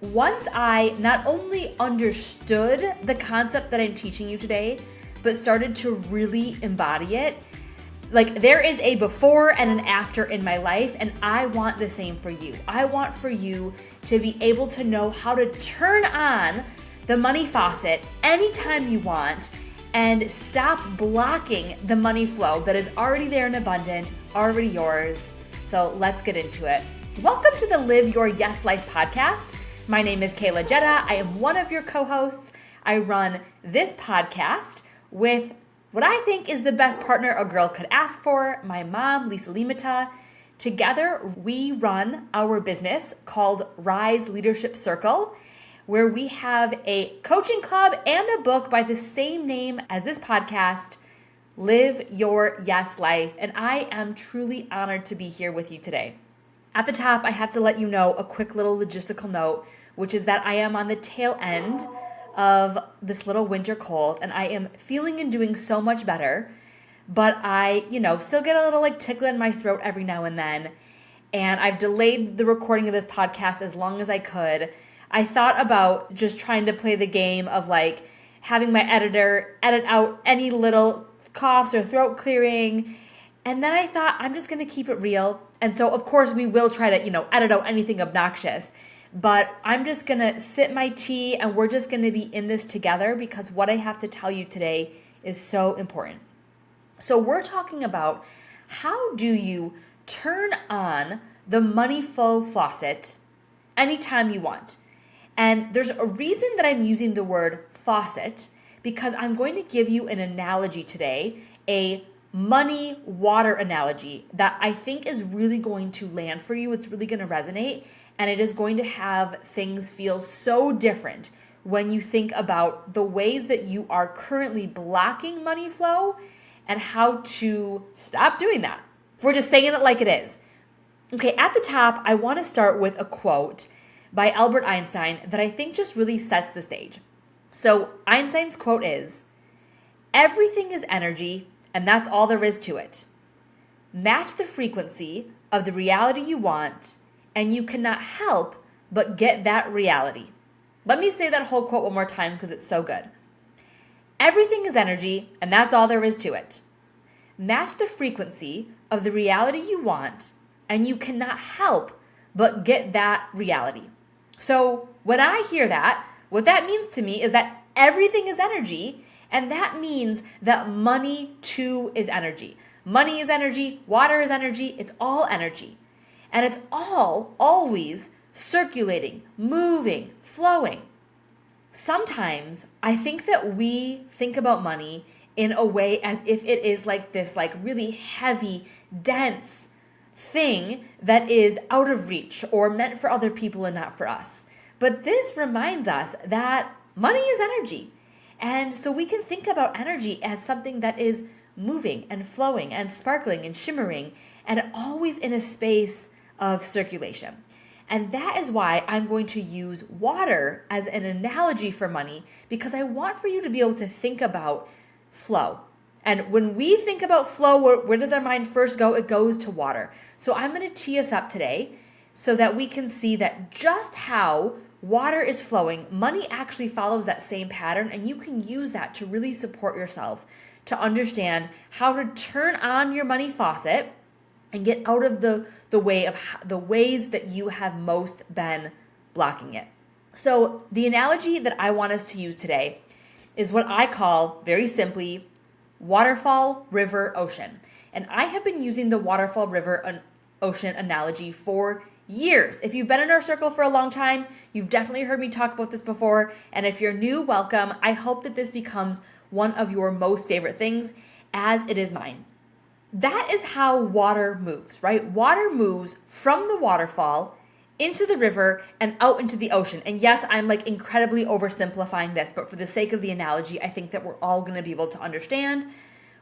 Once I not only understood the concept that I'm teaching you today, but started to really embody it, like there is a before and an after in my life, and I want the same for you. I want for you to be able to know how to turn on the money faucet anytime you want and stop blocking the money flow that is already there and abundant, already yours. So let's get into it. Welcome to the Live Your Yes Life podcast. My name is Kaela. I am one of your co-hosts. I run this podcast with what I think is the best partner a girl could ask for, my mom, Lisa Limata. Together, we run our business called Rise Leadership Circle, where we have a coaching club and a book by the same name as this podcast, Live Your Yes Life. And I am truly honored to be here with you today. At the top, I have to let you know a quick little logistical note, which is that I am on the tail end of this little winter cold, and I am feeling and doing so much better, but I, still get a little tickle in my throat every now and then, and I've delayed the recording of this podcast as long as I could. I thought about just trying to play the game of having my editor edit out any little coughs or throat clearing, and then I thought I'm just going to keep it real. And so, of course, we will try to, edit out anything obnoxious. But I'm just going to sip my tea and we're just going to be in this together because what I have to tell you today is so important. So we're talking about how do you turn on the money flow faucet anytime you want. And there's a reason that I'm using the word faucet because I'm going to give you an analogy today, a money water analogy that I think is really going to land for you. It's really going to resonate. And it is going to have things feel so different when you think about the ways that you are currently blocking money flow and how to stop doing that. We're just saying it like it is. Okay, at the top, I want to start with a quote by Albert Einstein that I think just really sets the stage. So Einstein's quote is, "Everything is energy, and that's all there is to it. Match the frequency of the reality you want, and you cannot help but get that reality." Let me say that whole quote one more time because it's so good. Everything is energy, and that's all there is to it. Match the frequency of the reality you want, and you cannot help but get that reality. So when I hear that, what that means to me is that everything is energy, and that means that money too is energy. Money is energy, water is energy, it's all energy. And it's all always circulating, moving, flowing. Sometimes I think that we think about money in a way as if it is this really heavy, dense thing that is out of reach or meant for other people and not for us. But this reminds us that money is energy. And so we can think about energy as something that is moving and flowing and sparkling and shimmering and always in a space of circulation. And that is why I'm going to use water as an analogy for money, because I want for you to be able to think about flow. And when we think about flow, where does our mind first go? It goes to water. So I'm going to tee us up today so that we can see that just how water is flowing, money actually follows that same pattern, and you can use that to really support yourself to understand how to turn on your money faucet and get out of the way of the ways that you have most been blocking it. So the analogy that I want us to use today is what I call, very simply, waterfall, river, ocean. And I have been using the waterfall, river, ocean analogy for years. If you've been in our circle for a long time, you've definitely heard me talk about this before. And if you're new, welcome. I hope that this becomes one of your most favorite things, as it is mine. That is how water moves, right? Water moves from the waterfall into the river and out into the ocean. And yes, I'm incredibly oversimplifying this, but for the sake of the analogy, I think that we're all going to be able to understand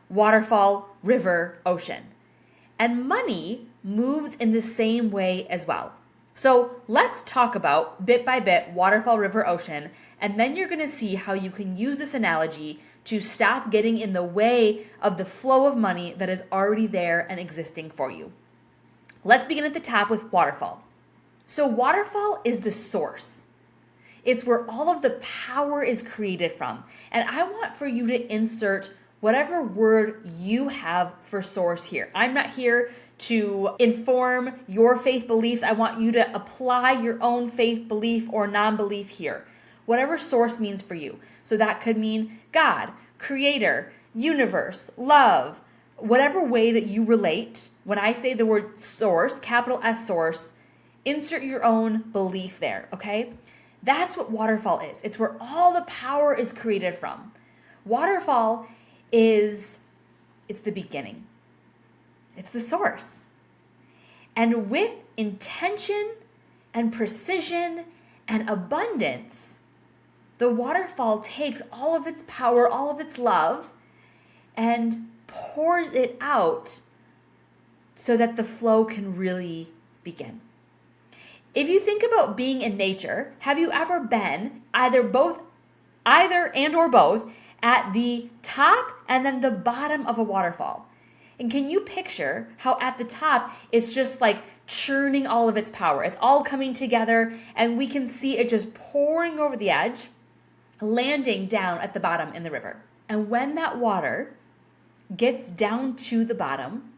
waterfall, river, ocean. And money moves in the same way as well. So let's talk about, bit by bit, waterfall, river, ocean, and then you're going to see how you can use this analogy to stop getting in the way of the flow of money that is already there and existing for you. Let's begin at the top with waterfall. So waterfall is the source. It's where all of the power is created from. And I want for you to insert whatever word you have for source here. I'm not here to inform your faith beliefs. I want you to apply your own faith belief or non-belief here. Whatever source means for you. So that could mean God, creator, universe, love, whatever way that you relate. When I say the word source, capital S source, insert your own belief there, okay? That's what waterfall is. It's where all the power is created from. Waterfall it's the beginning. It's the source. And with intention and precision and abundance, the waterfall takes all of its power, all of its love, and pours it out so that the flow can really begin. If you think about being in nature, have you ever been either and or both at the top and then the bottom of a waterfall? And can you picture how at the top it's just like churning all of its power? It's all coming together and we can see it just pouring over the edge, landing down at the bottom in the river. And when that water gets down to the bottom,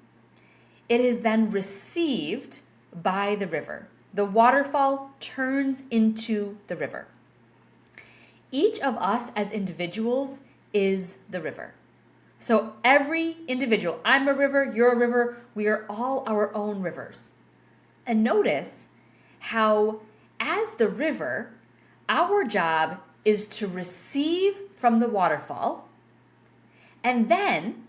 it is then received by the river. The waterfall turns into the river. Each of us as individuals is the river. So every individual, I'm a river, you're a river, we are all our own rivers. And notice how as the river, our job is to receive from the waterfall, and then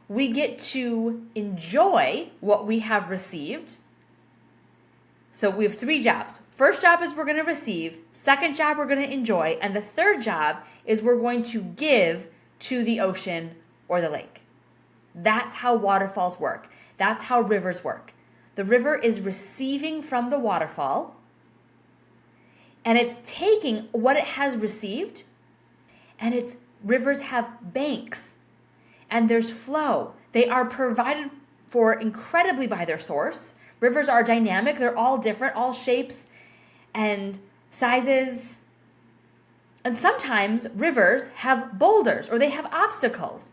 we get to enjoy what we have received. So we have 3 jobs. First job is we're going to receive. Second job, we're going to enjoy. And the third job is we're going to give to the ocean or the lake. That's how waterfalls work. That's how rivers work. The river is receiving from the waterfall, and it's taking what it has received, and its rivers have banks, and there's flow. They are provided for incredibly by their source. Rivers are dynamic. They're all different, all shapes and sizes. And sometimes rivers have boulders, or they have obstacles,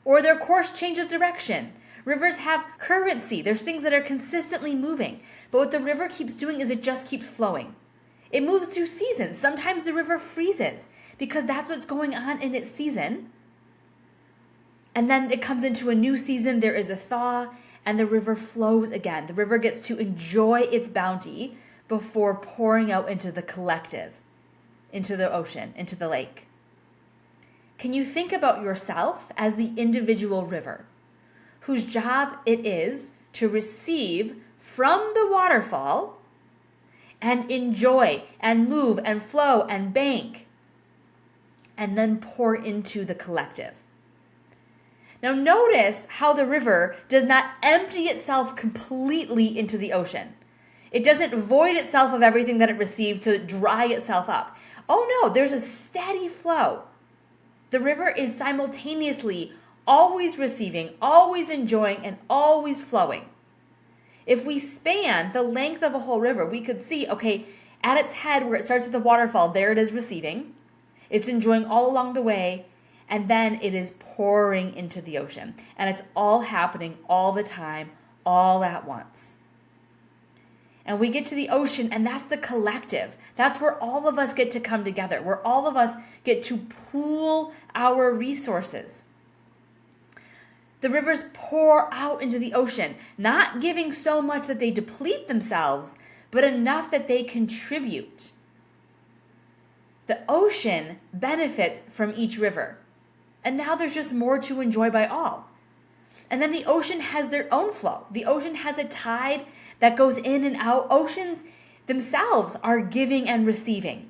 or their course changes direction. Rivers have currency. There's things that are consistently moving. But what the river keeps doing is it just keeps flowing. It moves through seasons. Sometimes the river freezes because that's what's going on in its season. And then it comes into a new season. There is a thaw, and the river flows again. The river gets to enjoy its bounty before pouring out into the collective, into the ocean, into the lake. Can you think about yourself as the individual river, whose job it is to receive from the waterfall and enjoy and move and flow and bank, and then pour into the collective? Now notice how the river does not empty itself completely into the ocean. It doesn't void itself of everything that it received to dry itself up. Oh no, there's a steady flow. The river is simultaneously always receiving, always enjoying, and always flowing. If we span the length of a whole river, we could see, okay, at its head where it starts at the waterfall, there it is receiving. It's enjoying all along the way, and then it is pouring into the ocean. And it's all happening all the time, all at once. And we get to the ocean, and that's the collective. That's where all of us get to come together, where all of us get to pool our resources. The rivers pour out into the ocean, not giving so much that they deplete themselves, but enough that they contribute. The ocean benefits from each river, and now there's just more to enjoy by all. And then the ocean has their own flow. The ocean has a tide that goes in and out. Oceans themselves are giving and receiving.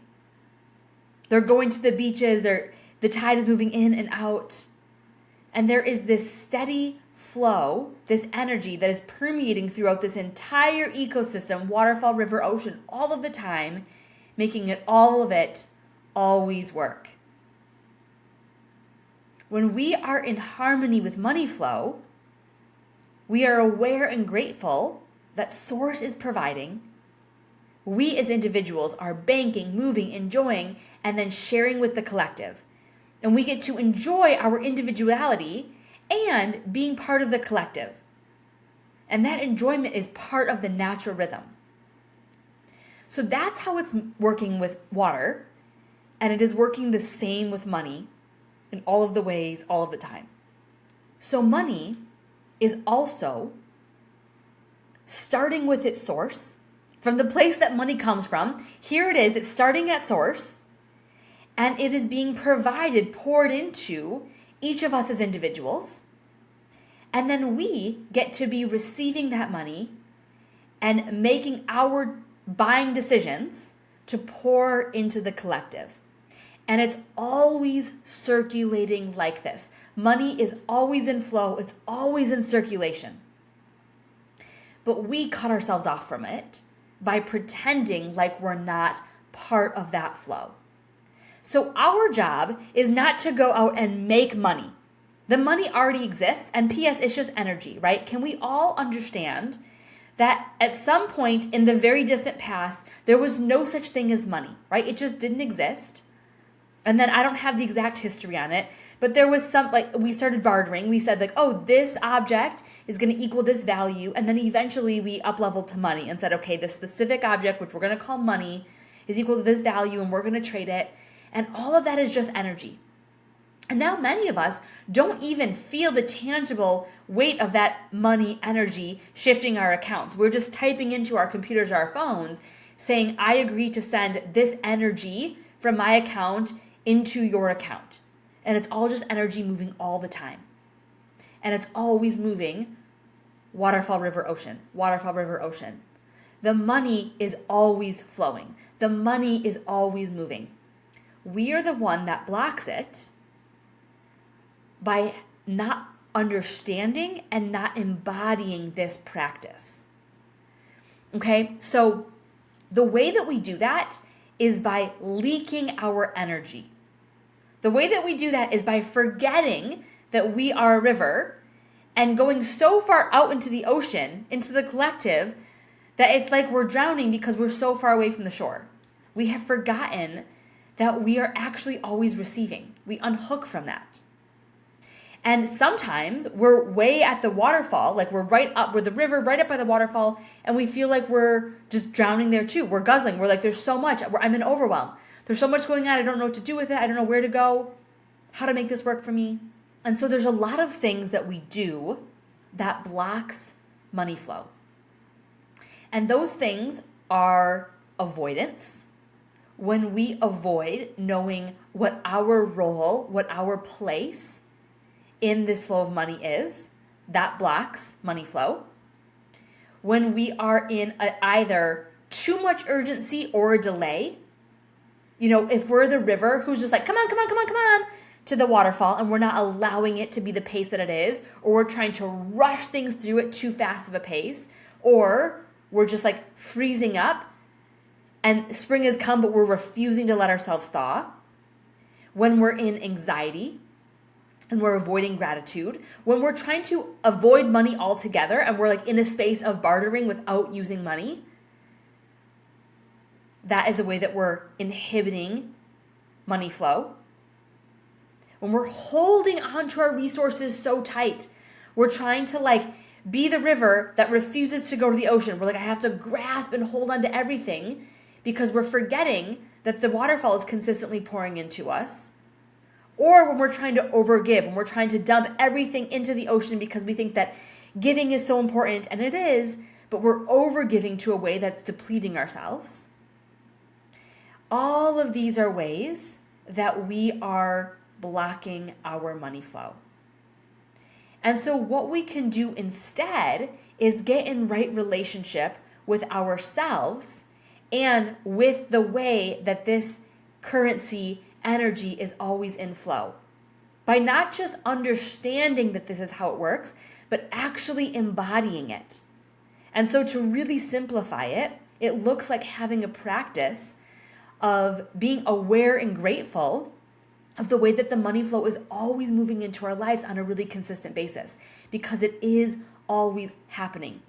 They're going to the beaches. The tide is moving in and out. And there is this steady flow, this energy that is permeating throughout this entire ecosystem, waterfall, river, ocean, all of the time, making it all of it always work. When we are in harmony with money flow, we are aware and grateful that Source is providing, We as individuals are banking, moving, enjoying, and then sharing with the collective. And we get to enjoy our individuality and being part of the collective. And that enjoyment is part of the natural rhythm. So that's how it's working with water. And it is working the same with money in all of the ways, all of the time. So money is also starting with its source, from the place that money comes from. Here it is, it's starting at source, and it is being provided, poured into each of us as individuals. And then we get to be receiving that money and making our buying decisions to pour into the collective. And it's always circulating like this. Money is always in flow. It's always in circulation. But we cut ourselves off from it by pretending like we're not part of that flow. So our job is not to go out and make money. The money already exists, and P.S. it's just energy, right? Can we all understand that at some point in the very distant past, there was no such thing as money, right? It just didn't exist. And then I don't have the exact history on it, but there was some, like, we started bartering. We said, like, oh, this object is going to equal this value. And then eventually we up-leveled to money and said, okay, this specific object, which we're going to call money, is equal to this value, and we're going to trade it. And all of that is just energy. And now many of us don't even feel the tangible weight of that money energy shifting our accounts. We're just typing into our computers or our phones saying, I agree to send this energy from my account into your account. And it's all just energy moving all the time. And it's always moving waterfall, river, ocean, waterfall, river, ocean. The money is always flowing. The money is always moving. We are the one that blocks it by not understanding and not embodying this practice. Okay, so the way that we do that is by leaking our energy. The way that we do that is by forgetting that we are a river and going so far out into the ocean, into the collective, that it's like we're drowning because we're so far away from the shore. We have forgotten that we are actually always receiving. We unhook from that. And sometimes we're way at the waterfall, like we're the river, right up by the waterfall, and we feel like we're just drowning there too. We're guzzling. We're like, there's so much. I'm in overwhelm. There's so much going on. I don't know what to do with it. I don't know where to go, how to make this work for me. And so there's a lot of things that we do that blocks money flow. And those things are avoidance. When we avoid knowing what our role, what our place in this flow of money is, that blocks money flow. When we are in either too much urgency or a delay, if we're the river who's just like, come on, to the waterfall, and we're not allowing it to be the pace that it is, or we're trying to rush things through at too fast of a pace, or we're just like freezing up and spring has come, but we're refusing to let ourselves thaw. When we're in anxiety, and we're avoiding gratitude, when we're trying to avoid money altogether and we're like in a space of bartering without using money, that is a way that we're inhibiting money flow. When we're holding onto our resources so tight, we're trying to be the river that refuses to go to the ocean. We're like, I have to grasp and hold on to everything because we're forgetting that the waterfall is consistently pouring into us. Or when we're trying to overgive, when we're trying to dump everything into the ocean because we think that giving is so important, and it is, but we're overgiving to a way that's depleting ourselves. All of these are ways that we are blocking our money flow. And so what we can do instead is get in right relationship with ourselves and with the way that this currency energy is always in flow. By not just understanding that this is how it works, but actually embodying it. And so to really simplify it, it looks like having a practice of being aware and grateful of the way that the money flow is always moving into our lives on a really consistent basis, because it is always happening.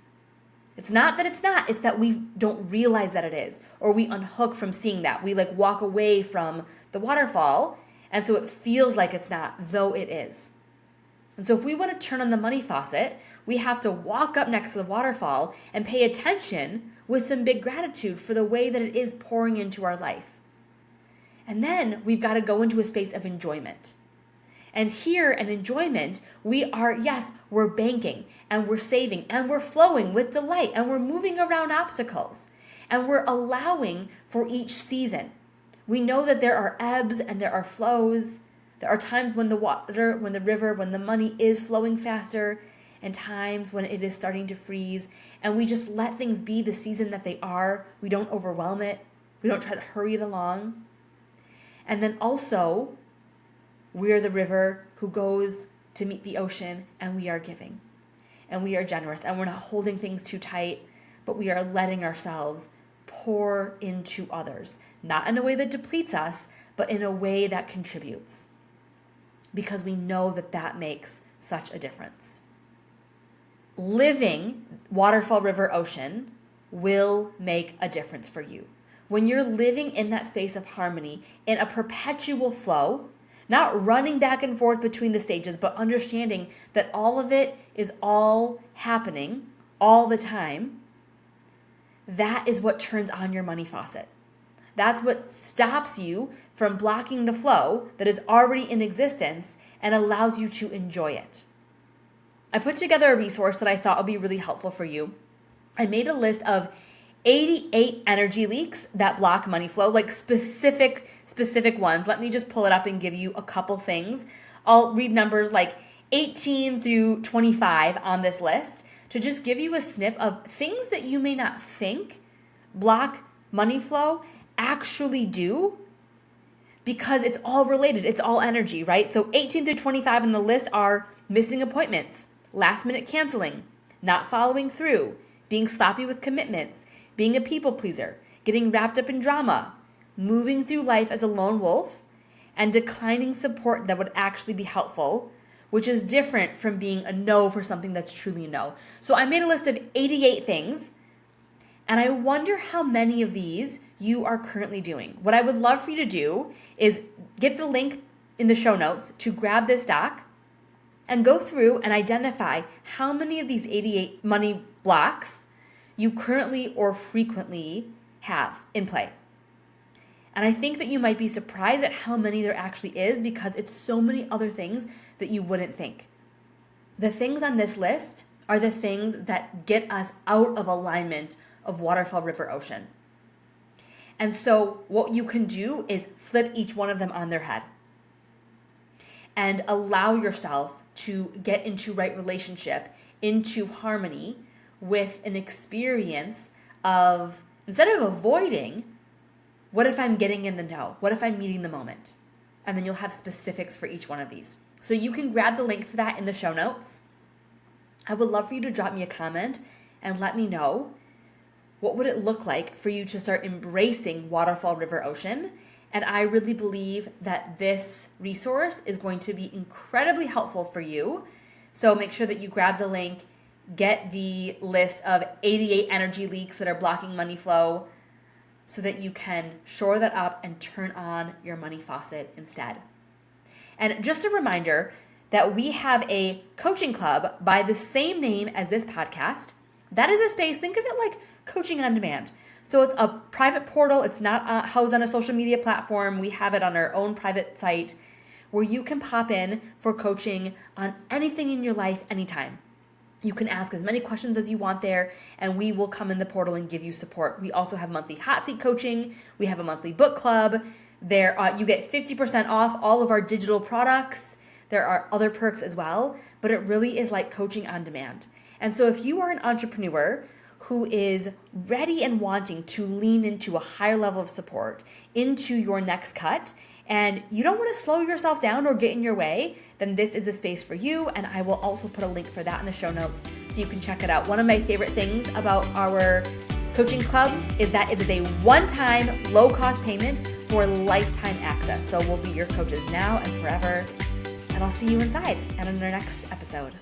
It's not that it's not, it's that we don't realize that it is, or we unhook from seeing that. We like walk away from the waterfall, and so it feels like it's not, though it is. And so if we want to turn on the money faucet, we have to walk up next to the waterfall and pay attention with some big gratitude for the way that it is pouring into our life. And then we've got to go into a space of enjoyment. And here in enjoyment, we are, yes, we're banking and we're saving and we're flowing with delight and we're moving around obstacles and we're allowing for each season. We know that there are ebbs and there are flows. There are times when the water, when the river, when the money is flowing faster, and times when it is starting to freeze. And we just let things be the season that they are. We don't overwhelm it. We don't try to hurry it along. And then also, we're the river who goes to meet the ocean, and we are giving. And we are generous, and we're not holding things too tight, but we are letting ourselves pour into others. Not in a way that depletes us, but in a way that contributes. Because we know that that makes such a difference. Living Waterfall, River, Ocean will make a difference for you. When you're living in that space of harmony, in a perpetual flow, not running back and forth between the stages, but understanding that all of it is all happening all the time, that is what turns on your money faucet. That's what stops you from blocking the flow that is already in existence and allows you to enjoy it. I put together a resource that I thought would be really helpful for you. I made a list of 88 energy leaks that block money flow, like specific ones. Let me just pull it up and give you a couple things. I'll read numbers like 18 through 25 on this list to just give you a snip of things that you may not think block money flow actually do, because it's all related. It's all energy, right? So 18 through 25 on the list are missing appointments, last minute canceling, not following through, being sloppy with commitments, being a people pleaser, getting wrapped up in drama, moving through life as a lone wolf, and declining support that would actually be helpful, which is different from being a no for something that's truly a no. So I made a list of 88 things, and I wonder how many of these you are currently doing. What I would love for you to do is get the link in the show notes to grab this doc and go through and identify how many of these 88 money blocks you currently or frequently have in play. And I think that you might be surprised at how many there actually is, because it's so many other things that you wouldn't think. The things on this list are the things that get us out of alignment of Waterfall, River, Ocean. And so what you can do is flip each one of them on their head and allow yourself to get into right relationship, into harmony with an experience of, instead of avoiding, what if I'm getting in the know? What if I'm meeting the moment? And then you'll have specifics for each one of these. So you can grab the link for that in the show notes. I would love for you to drop me a comment and let me know, what would it look like for you to start embracing Waterfall, River, Ocean? And I really believe that this resource is going to be incredibly helpful for you. So make sure that you grab the link, get the list of 88 energy leaks that are blocking money flow, so that you can shore that up and turn on your money faucet instead. And just a reminder that we have a coaching club by the same name as this podcast. That is a space, think of it like coaching on demand. So it's a private portal. It's not housed on a social media platform. We have it on our own private site where you can pop in for coaching on anything in your life anytime. You can ask as many questions as you want there, and we will come in the portal and give you support. We also have monthly hot seat coaching. We have a monthly book club. There, you get 50% off all of our digital products. There are other perks as well, but it really is like coaching on demand. And so if you are an entrepreneur who is ready and wanting to lean into a higher level of support, into your next cut, and you don't want to slow yourself down or get in your way, then this is the space for you. And I will also put a link for that in the show notes so you can check it out. One of my favorite things about our coaching club is that it is a one-time, low-cost payment for lifetime access. So we'll be your coaches now and forever. And I'll see you inside and in our next episode.